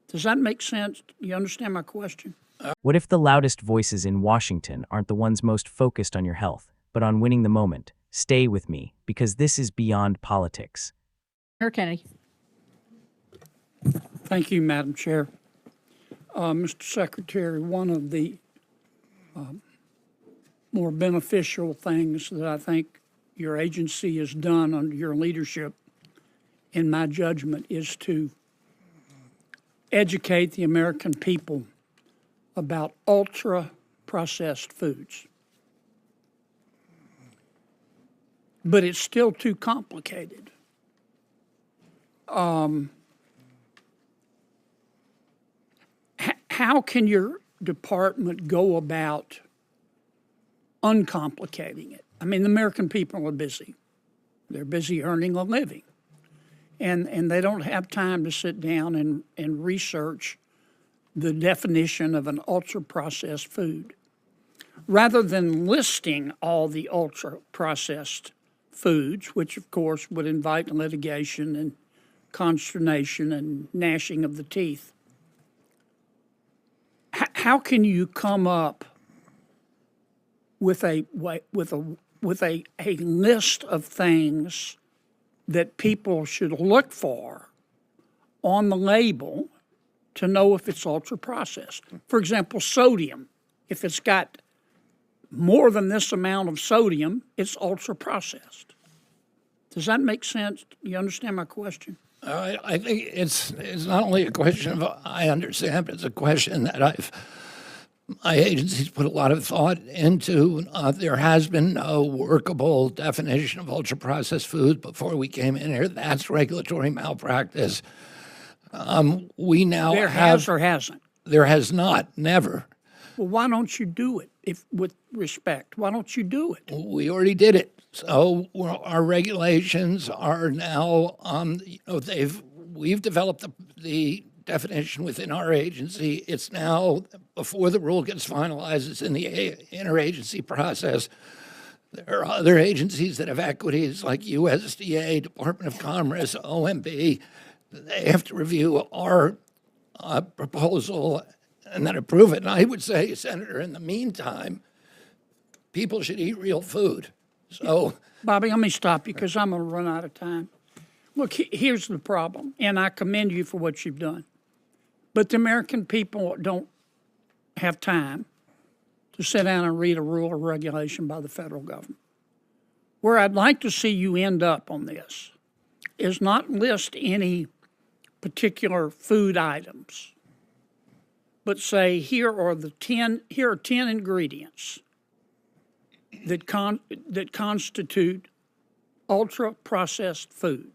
Does that make sense? You understand my question? What if the loudest voices in Washington aren't the ones most focused on your health, but on winning the moment? Stay with me, because this is beyond politics. Mayor Kennedy. Thank you, Madam Chair. Mr. Secretary, one of the more beneficial things that I think your agency has done under your leadership, in my judgment, is to educate the American people about ultra-processed foods. But it's still too complicated. How can your department go about uncomplicating it? I mean, the American people are busy. They're busy earning a living. And they don't have time to sit down and research the definition of an ultra-processed food. Rather than listing all the ultra-processed foods, which of course would invite litigation and consternation and gnashing of the teeth, how can you come up with a list of things that people should look for on the label to know if it's ultra-processed? For example, sodium. If it's got more than this amount of sodium, it's ultra-processed. Does that make sense? Do you understand my question? I think it's not only a question of I understand, but it's a question that my agency's put a lot of thought into. There has been no workable definition of ultra-processed food before we came in here. That's regulatory malpractice. We now There has or hasn't? There has not, never. Well, why don't you do it? If, with respect, why don't you do it? We already did it. So our regulations are now, we've developed the definition within our agency. It's now, before the rule gets finalized, it's in the interagency process. There are other agencies that have equities like USDA, Department of Commerce, OMB. They have to review our proposal and then approve it. And I would say, Senator, in the meantime, people should eat real food. So, Bobby, let me stop you because I'm going to run out of time. Look, here's the problem, and I commend you for what you've done. But the American people don't have time to sit down and read a rule or regulation by the federal government. Where I'd like to see you end up on this is not list any particular food items, but say here are 10 ingredients that constitute ultra-processed food.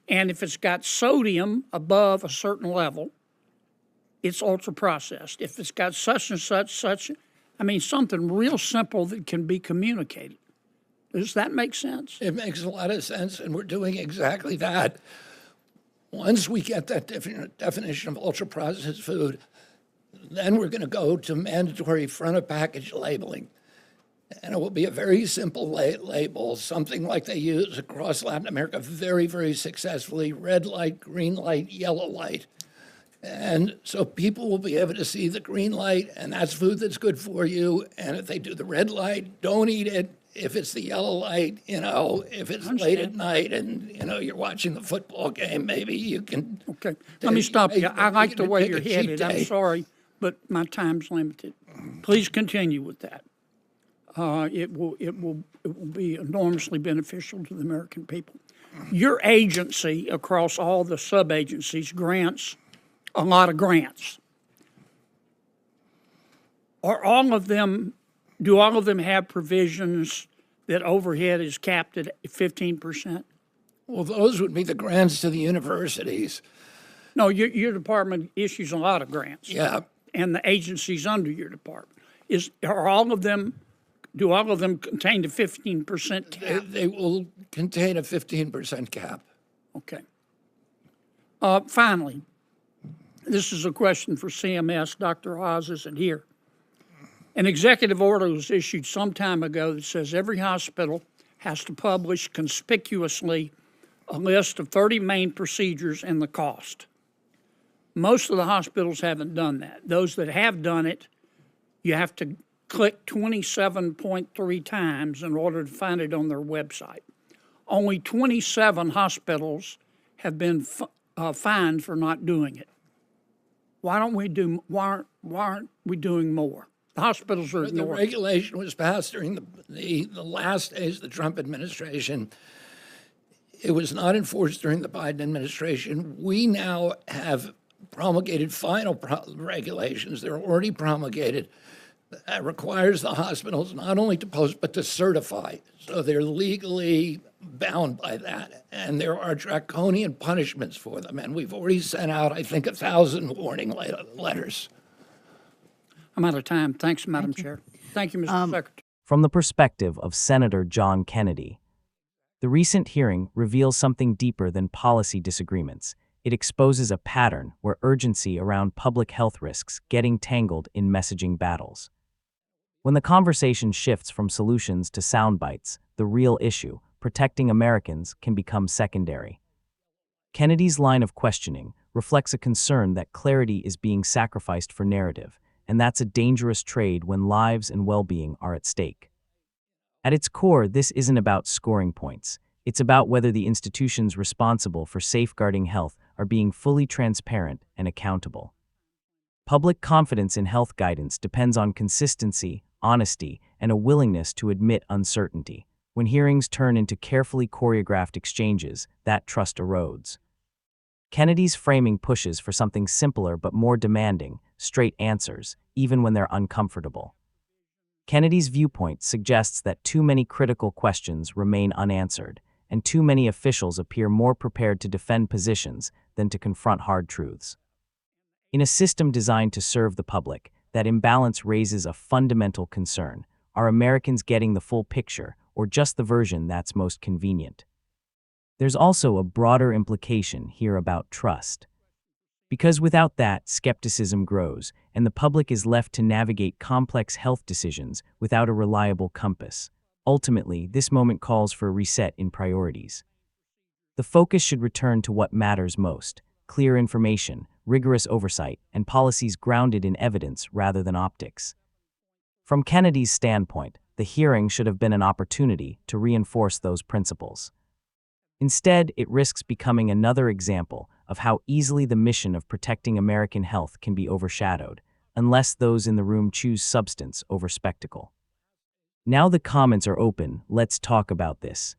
And if it's got sodium above a certain level, it's ultra-processed. If it's got such and such, something real simple that can be communicated. Does that make sense? It makes a lot of sense, and we're doing exactly that. Once we get that definition of ultra-processed food, then we're going to go to mandatory front-of-package labeling. And it will be a very simple label, something like they use across Latin America very, very successfully: red light, green light, yellow light. And so people will be able to see the green light, and that's food that's good for you. And if they do the red light, don't eat it. If it's the yellow light, if it's late at night and, you're watching the football game, maybe you can. Okay, let me stop you. I like the way you're headed. I'm sorry, but my time's limited. Please continue with that. It will be enormously beneficial to the American people. Your agency, across all the sub-agencies, grants a lot of grants. Do all of them have provisions that overhead is capped at 15%? Well, those would be the grants to the universities. No, your department issues a lot of grants. Yeah. And the agencies under your department. Do all of them contain the 15% cap? They will contain a 15% cap. Okay. Finally, this is a question for CMS. Dr. Oz isn't here. An executive order was issued some time ago that says every hospital has to publish conspicuously a list of 30 main procedures and the cost. Most of the hospitals haven't done that. Those that have done it, you have to click 27.3 times in order to find it on their website. Only 27 hospitals have been fined for not doing it. Why aren't we doing more? The hospitals are The ignoring it. regulation was passed during the last days of the Trump administration. It was not enforced during the Biden administration. We now have promulgated final regulations. They're already promulgated. That requires the hospitals not only to post, but to certify. So they're legally bound by that. And there are draconian punishments for them. And we've already sent out, I think, 1,000 warning letters. I'm out of time. Thanks, Madam Chair. Thank you, Mr. Secretary. From the perspective of Senator John Kennedy, the recent hearing reveals something deeper than policy disagreements. It exposes a pattern where urgency around public health risks getting tangled in messaging battles. When the conversation shifts from solutions to sound bites, the real issue, protecting Americans, can become secondary. Kennedy's line of questioning reflects a concern that clarity is being sacrificed for narrative, and that's a dangerous trade when lives and well-being are at stake. At its core, this isn't about scoring points. It's about whether the institutions responsible for safeguarding health are being fully transparent and accountable. Public confidence in health guidance depends on consistency, honesty, and a willingness to admit uncertainty. When hearings turn into carefully choreographed exchanges, that trust erodes. Kennedy's framing pushes for something simpler but more demanding, straight answers, even when they're uncomfortable. Kennedy's viewpoint suggests that too many critical questions remain unanswered, and too many officials appear more prepared to defend positions than to confront hard truths. In a system designed to serve the public, that imbalance raises a fundamental concern. Are Americans getting the full picture, or just the version that's most convenient? There's also a broader implication here about trust. Because without that, skepticism grows, and the public is left to navigate complex health decisions without a reliable compass. Ultimately, this moment calls for a reset in priorities. The focus should return to what matters most: clear information, rigorous oversight, and policies grounded in evidence rather than optics. From Kennedy's standpoint, the hearing should have been an opportunity to reinforce those principles. Instead, it risks becoming another example of how easily the mission of protecting American health can be overshadowed, unless those in the room choose substance over spectacle. Now the comments are open, let's talk about this.